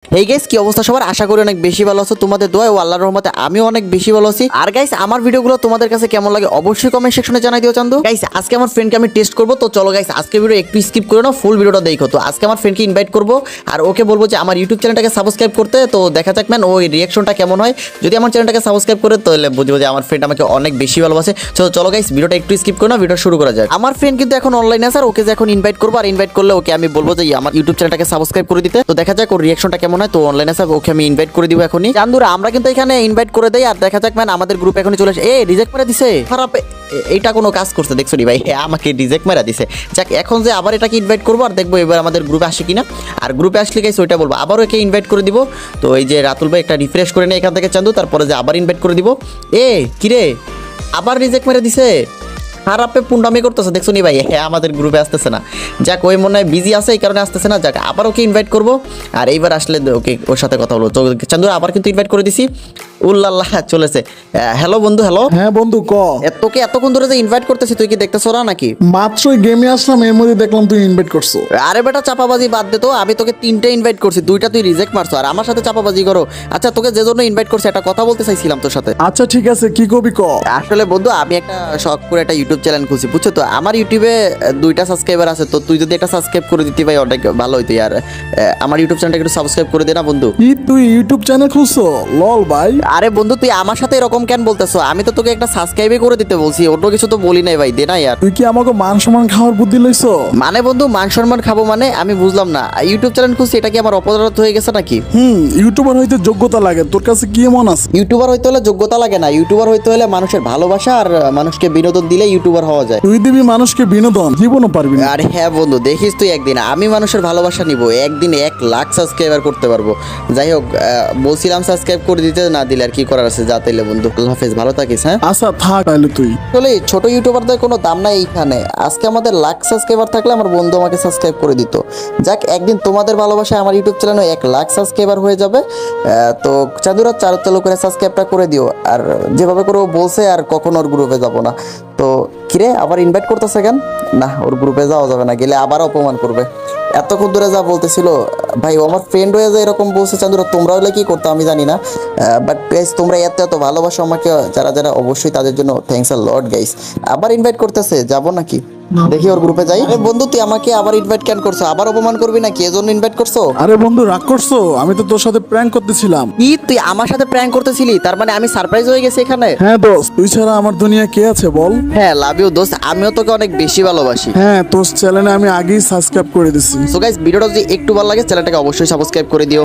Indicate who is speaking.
Speaker 1: এই গাইস কি অবস্থা সবার, আশা করি অনেক বেশি ভালো আছো। তোমাদের দোয়া ও আল্লাহর রহমতে আমিও অনেক বেশি ভালো আছি। আর গাইস আমার ভিডিওগুলো তোমাদের কাছে কেমন লাগে অবশ্যই কমেন্ট সেকশনে জানাই দিও চান্দু। গাইস আজকে আমার ফ্রেন্ডকে আমি টেস্ট করব, তো চলো গাইস আজকে ভিডিও একটু স্কিপ করে নাও, ফুল ভিডিওটা দেখো। তো আজকে আমার ফ্রেন্ডকে ইনভাইট করব আর ওকে বলবো যে আমার ইউটিউব চ্যানেলটাকে সাবস্ক্রাইব করতে। তো দেখা যাক ম্যান ওই রিঅ্যাকশনটা কেমন হয়। যদি আমার চ্যানেলটাকে সাবস্ক্রাইব করে তাহলে বুঝবো যে আমার ফ্রেন্ড আমাকে অনেক বেশি ভালোবাসে। চলো গাইস ভিডিওটা একটু স্কিপ করে নাও, ভিডিও শুরু করা যাক। আমার ফ্রেন্ড কিন্তু এখন অনলাইনে আছে আর ওকে যে এখন ইনভাইট করবো, আর ইনভাইট করলে ওকে আমি বলবো যে আমার ইউটিউব চ্যানেলটাকে সাবস্ক্রাইব করে দিতে। তো দেখা যাক ওর রিঅ্যাকশনটা কেমন হয়। তো অনলাইনে আছে, ওকে আমি ইনভাইট করে দিব এখনই। চান্দুরা আমরা কিন্তু এখানে ইনভাইট করে দেই আর দেখা যাক ম্যান আমাদের গ্রুপ এখনই চলে আসে। রিজেক্ট মেরে দিছে, খারাপ এইটা কোনো কাজ করছে দেখছো নি ভাই, আমাকে রিজেক্ট মেরা দিছে। যাক এখন যে আবার এটাকে ইনভাইট করবো আর দেখবো এবার আমাদের গ্রুপে আসে কিনা। আর গ্রুপে আসলে গাইস ওইটা বলবো, আবারও একে ইনভাইট করে দিব। তো এই যে রাতুল ভাই একটা রিফ্রেশ করে নেই এখান থেকে চান্দু, তারপরে যে আবার ইনভাইট করে দিব। কিরে আবার রিজেক্ট মেরে দিছে, খারাপে পুন্ডামি করতেছে দেখছো নি ভাই, আমাদের গ্রুপে আসতেছে না। যাক ওই মনে হয় বিজি আছে এই কারণে আসতেছে না। যাক আবার ওকে ইনভাইট করবো আর এইবার আসলে ওকে ওর সাথে কথা বলবো। তো চান্দুরা আবার কিন্তু ইনভাইট করে দিছি। উল্লাল্লাহ চলেছে। হ্যালো বন্ধু, হ্যালো।
Speaker 2: হ্যাঁ বন্ধু ক।
Speaker 1: তোকে এতক্ষণ ধরে যে ইনভাইট করতেছি তুই কি দেখতেছ না নাকি?
Speaker 2: মাত্রই গেমে আসলাম, এর মধ্যে দেখলাম তুই ইনভাইট করছো।
Speaker 1: আরে বেটা চাপাবাজি বাদ দে তো, আমি তোকে 3টে ইনভাইট করছি, 2টা তুই রিজেক্ট মারছো আর আমার সাথে চাপাবাজি করো। আচ্ছা তোকে যে জন্য ইনভাইট করছি একটা কথা বলতে চাইছিলাম তোর সাথে।
Speaker 2: আচ্ছা ঠিক আছে, কি কবি ক।
Speaker 1: আসলে বন্ধু আমি একটা শখ করে একটা ইউটিউব চ্যানেল খুলছি বুঝছো। তো আমার ইউটিউবে 2টা সাবস্ক্রাইবার আছে, তো তুই যদি একটা সাবস্ক্রাইব করে দিতে ভাই অনেক ভালো হইতো। আর আমার ইউটিউব চ্যানেলটা একটু সাবস্ক্রাইব করে দে না বন্ধু।
Speaker 2: কি তুই ইউটিউব চ্যানেল খুলছো? লল ভাই।
Speaker 1: আরে বন্ধু তুই আমার সাথে এরকম কেন বলতেছো? আমি তো তোকে একটা সাবস্ক্রাইবই করে দিতে বলছি, অন্য কিছু তো বলি নাই ভাই, দে না ইয়ার।
Speaker 2: তুই কি আমাকে মান সম্মান খাওয়ার বুদ্ধি লইছো?
Speaker 1: মানে বন্ধু মান সম্মান খাবো মানে আমি বুঝলাম না, ইউটিউব চ্যানেল খুলছি এটা কি আমার অপরাধ হয়ে গেছে নাকি?
Speaker 2: ইউটিউবার হইতে যোগ্যতা লাগে, তোর কাছে কি এমন আছে?
Speaker 1: ইউটিউবার হইতে হলে যোগ্যতা লাগে না, ইউটিউবার হইতে হলে মানুষের ভালোবাসা আর মানুষকে বিনোদন দিলে ইউটিউবার হওয়া যায়।
Speaker 2: তুই দিবি মানুষকে বিনোদন, জীবনও পারবি না।
Speaker 1: আরে হ্যাঁ বন্ধু দেখিস তুই একদিন আমি মানুষের ভালোবাসা নিব, একদিন 1 লাখ সাবস্ক্রাইবার করতে পারবো। যাই হোক বলছিলাম সাবস্ক্রাইব করে দিতে, না দিলে আর কি করার আছে, যা তাইলে বন্ধু। আল্লাহ হাফেজ, ভালো থাকিস। হ্যাঁ
Speaker 2: আচ্ছা থাক তাহলে তুই।
Speaker 1: আসলে ছোট ইউটিউবারদের কোনো দাম নাই এইখানে। আজকে আমাদের লাখ সাবস্ক্রাইবার থাকলে আমার বন্ধু আমাকে সাবস্ক্রাইব করে দিত। যাক একদিন তোমাদের ভালোবাসায় আমার ইউটিউব চ্যানেলে 1 লাখ সাবস্ক্রাইবার হয়ে যাবে। তো চাঁদুরা চালু করে সাবস্ক্রাইবটা করে দিও। আর যেভাবে করে ও বলছে আর কখনো ওর গ্রুপে যাব না। তো কিরে আবার ইনভাইট করতেছে কেন? না ওর গ্রুপে যাওয়া যাবে না, গেলে আবার অপমান করবে। এতক্ষণ ধরে যা বলতেছিল ভাই ও আমার ফ্রেন্ড হয়ে যায় এরকম বলছে। চান্দুরা তোমরা হলে কি করতো আমি জানি না, বাট গাইস তোমরা এত ভালোবাসো আমাকে, যারা অবশ্যই তাদের জন্য থ্যাঙ্কস আ লট গাইস। আবার ইনভাইট করতেছে, যাবো নাকি দেখি ওর গ্রুপে যাই। আরে বন্ধু তুই আমাকে আবার ইনভাইট কেন করছো? আবার অপমান করবি নাকি? এজন্য ইনভাইট করছো?
Speaker 2: আরে বন্ধু রাগ করছো? আমি তো তোর সাথে প্র্যাঙ্ক করতেছিলাম।
Speaker 1: কি তুই আমার সাথে প্র্যাঙ্ক করতেছিলি? তার মানে আমি সারপ্রাইজ হয়ে গেছি এখানে।
Speaker 2: হ্যাঁ দোস্ত, তুই ছাড়া আমার দুনিয়া কে আছে বল?
Speaker 1: হ্যাঁ লাভ ইউ দোস্ত, আমিও তোকে অনেক বেশি ভালোবাসি।
Speaker 2: হ্যাঁ তোর চ্যানেলে আমি আগেই সাবস্ক্রাইব করে দিছি।
Speaker 1: সো গাইস ভিডিওটা যদি একটু ভালো লাগে চ্যানেলটাকে অবশ্যই সাবস্ক্রাইব করে দিও।